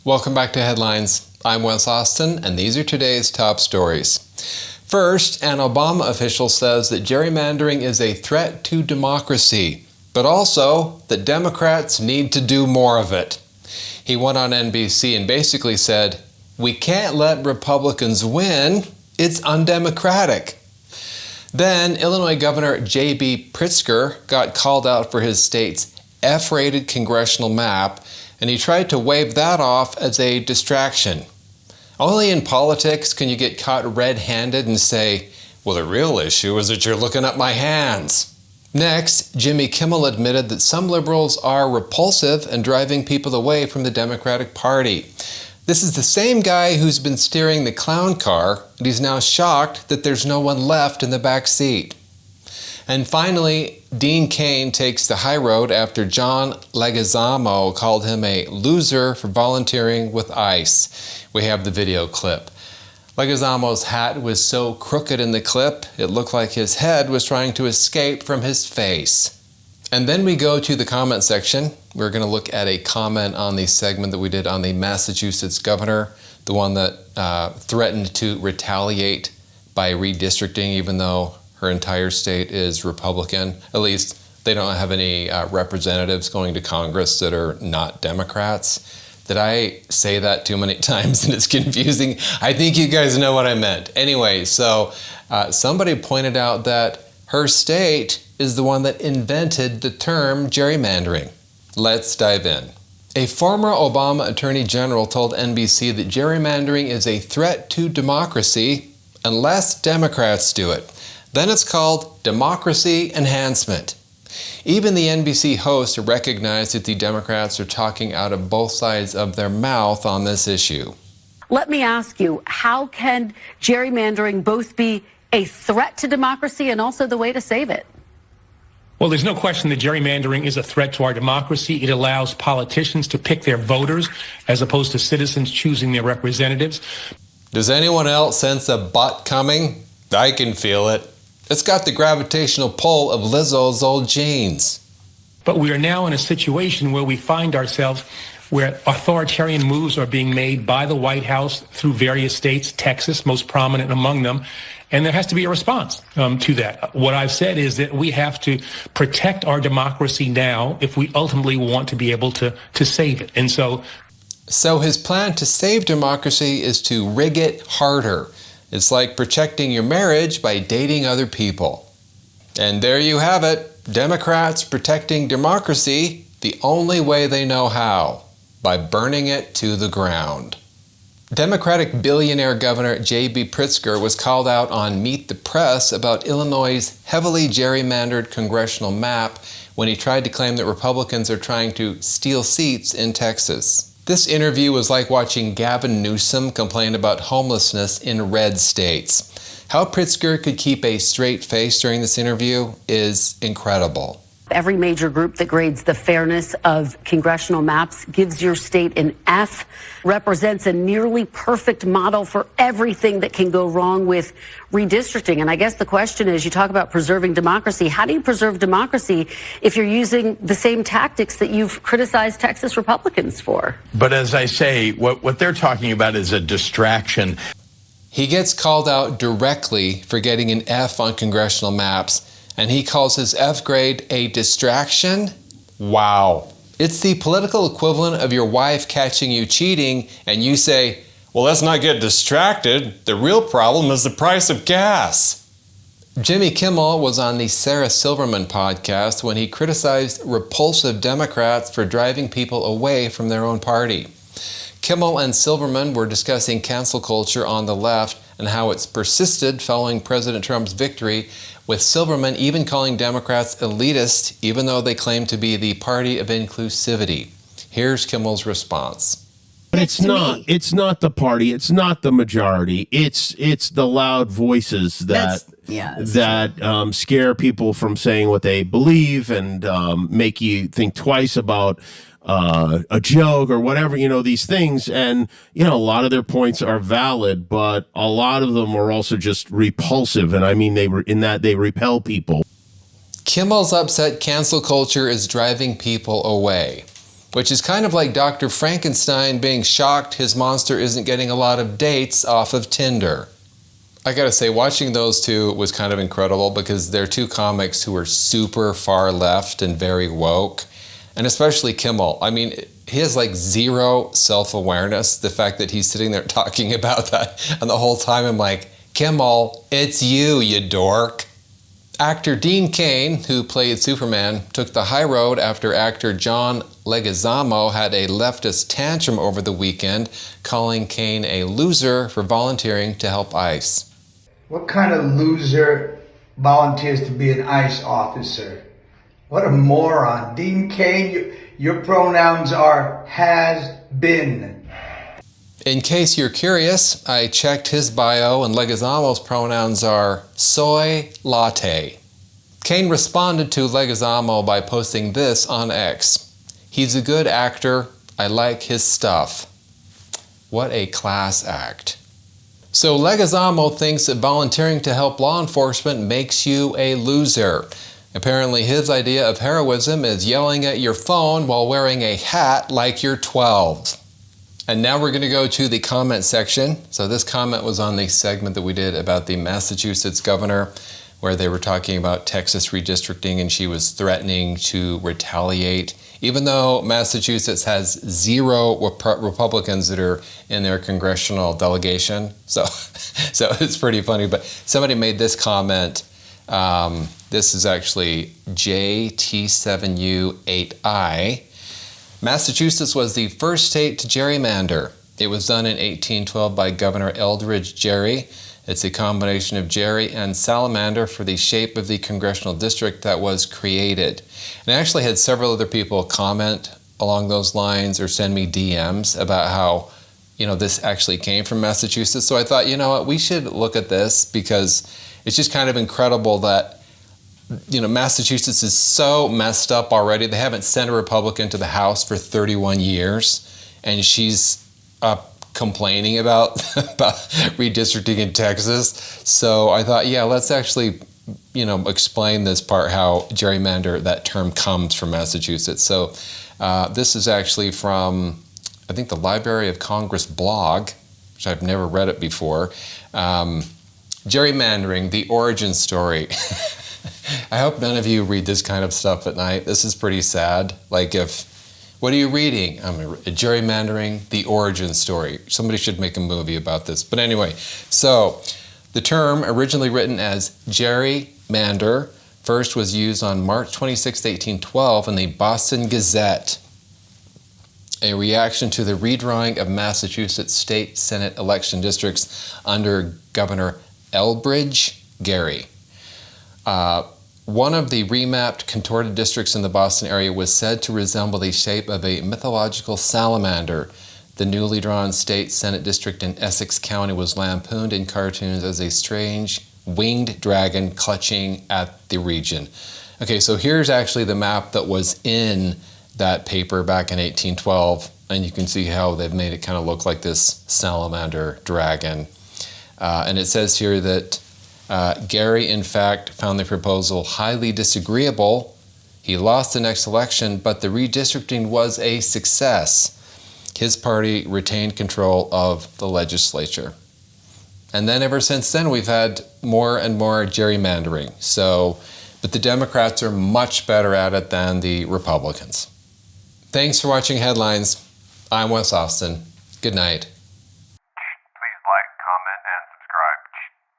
Welcome back to Headlines. I'm Wes Austin, and these are today's top stories. First, an Obama official says that gerrymandering is a threat to democracy, but also that Democrats need to do more of it. He went on NBC and basically said, "We can't let Republicans win. It's undemocratic." Then, Illinois Governor J.B. Pritsker got called out for his state's F-rated congressional map, and he tried to wave that off as a distraction. Only in politics can you get caught red-handed and say, "Well, the real issue is that you're looking at my hands." Next, Jimmy Kimmel admitted that some liberals are repulsive and driving people away from the Democratic Party. This is the same guy who's been steering the clown car, and he's now shocked that there's no one left in the back seat. And finally, Dean Kane takes the high road after John Leguizamo called him a loser for volunteering with ICE. We have the video clip. Leguizamo's hat was so crooked in the clip, it looked like his head was trying to escape from his face. And then we go to the comment section. We're going to look at a comment on the segment that we did on the Massachusetts governor, the one that threatened to retaliate by redistricting even though her entire state is Republican. At least they don't have any representatives going to Congress that are not Democrats. Did I say that too many times and it's confusing? I think you guys know what I meant. Anyway, so somebody pointed out that her state is the one that invented the term gerrymandering. Let's dive in. A former Obama Attorney General told NBC that gerrymandering is a threat to democracy unless Democrats do it. Then it's called democracy enhancement. Even the NBC host recognized that the Democrats are talking out of both sides of their mouth on this issue. Let me ask you, how can gerrymandering both be a threat to democracy and also the way to save it? Well, there's no question that gerrymandering is a threat to our democracy. It allows politicians to pick their voters as opposed to citizens choosing their representatives. Does anyone else sense a butt coming? I can feel it. It's got the gravitational pull of Lizzo's old jeans. But we are now in a situation where we find ourselves where authoritarian moves are being made by the White House through various states, Texas most prominent among them, and there has to be a response to that. What I've said is that we have to protect our democracy now if we ultimately want to be able to save it. And so his plan to save democracy is to rig it harder. It's like protecting your marriage by dating other people. And there you have it. Democrats protecting democracy the only way they know how, by burning it to the ground. Democratic billionaire Governor J.B. Pritsker was called out on Meet the Press about Illinois' heavily gerrymandered congressional map when he tried to claim that Republicans are trying to steal seats in Texas. This interview was like watching Gavin Newsom complain about homelessness in red states. How Pritsker could keep a straight face during this interview is incredible. Every major group that grades the fairness of congressional maps gives your state an F, represents a nearly perfect model for everything that can go wrong with redistricting. And I guess the question is, you talk about preserving democracy. How do you preserve democracy if you're using the same tactics that you've criticized Texas Republicans for? But as I say, what they're talking about is a distraction. He gets called out directly for getting an F on congressional maps, and he calls his F grade a distraction? Wow. It's the political equivalent of your wife catching you cheating, and you say, "Well, let's not get distracted. The real problem is the price of gas." Jimmy Kimmel was on the Sarah Silverman podcast when he criticized repulsive Democrats for driving people away from their own party. Kimmel and Silverman were discussing cancel culture on the left and how it's persisted following President Trump's victory, with Silverman even calling Democrats elitist, even though they claim to be the party of inclusivity. Here's Kimmel's response. But it's not the party, it's not the majority, it's the loud voices that scare people from saying what they believe and make you think twice about a joke or whatever, these things. And, a lot of their points are valid, but a lot of them are also just repulsive. And I mean, they repel people. Kimmel's upset cancel culture is driving people away. which is kind of like Dr. Frankenstein being shocked his monster isn't getting a lot of dates off of Tinder. I gotta say, watching those two was kind of incredible because they're two comics who are super far left and very woke, and especially Kimmel. I mean, he has like zero self-awareness. The fact that he's sitting there talking about that, and the whole time I'm like, Kimmel, it's you dork. Actor Dean Kane, who played Superman, took the high road after actor John Leguizamo had a leftist tantrum over the weekend, calling Kane a loser for volunteering to help ICE. What kind of loser volunteers to be an ICE officer? What a moron. Dean Kane, your pronouns are has been. In case you're curious, I checked his bio and Leguizamo's pronouns are soy latte. Kane responded to Leguizamo by posting this on X. He's a good actor. I like his stuff. What a class act. So Leguizamo thinks that volunteering to help law enforcement makes you a loser. Apparently his idea of heroism is yelling at your phone while wearing a hat like you're 12. And now we're going to go to the comment section. So this comment was on the segment that we did about the Massachusetts governor, where they were talking about Texas redistricting and she was threatening to retaliate, even though Massachusetts has 0 Republicans that are in their congressional delegation. So it's pretty funny. But somebody made this comment. This is actually JT7U8I. Massachusetts was the first state to gerrymander. It was done in 1812 by Governor Eldridge Gerry. It's a combination of gerry and salamander for the shape of the congressional district that was created. And I actually had several other people comment along those lines or send me DMs about how, this actually came from Massachusetts. So I thought, you know what, we should look at this because it's just kind of incredible that Massachusetts is so messed up already. They haven't sent a Republican to the House for 31 years, and she's complaining about redistricting in Texas. So I thought, yeah, let's actually, explain this part, how gerrymander, that term comes from Massachusetts. So this is actually from, I think, the Library of Congress blog, which I've never read it before. Gerrymandering, the origin story. I hope none of you read this kind of stuff at night. This is pretty sad. What are you reading? Gerrymandering, the origin story. Somebody should make a movie about this. But anyway, so the term, originally written as gerrymander, first was used on March 26, 1812 in the Boston Gazette, a reaction to the redrawing of Massachusetts state Senate election districts under Governor Elbridge Gerry. One of the remapped, contorted districts in the Boston area was said to resemble the shape of a mythological salamander. The newly drawn state Senate district in Essex County was lampooned in cartoons as a strange winged dragon clutching at the region. Okay, so here's actually the map that was in that paper back in 1812, and you can see how they've made it kind of look like this salamander dragon. And it says here that Gerry, in fact, found the proposal highly disagreeable. He lost the next election, but the redistricting was a success. His party retained control of the legislature. And then ever since then, we've had more and more gerrymandering. But the Democrats are much better at it than the Republicans. Thanks for watching Headlines. I'm Wes Austin. Good night. Please like, comment, and subscribe.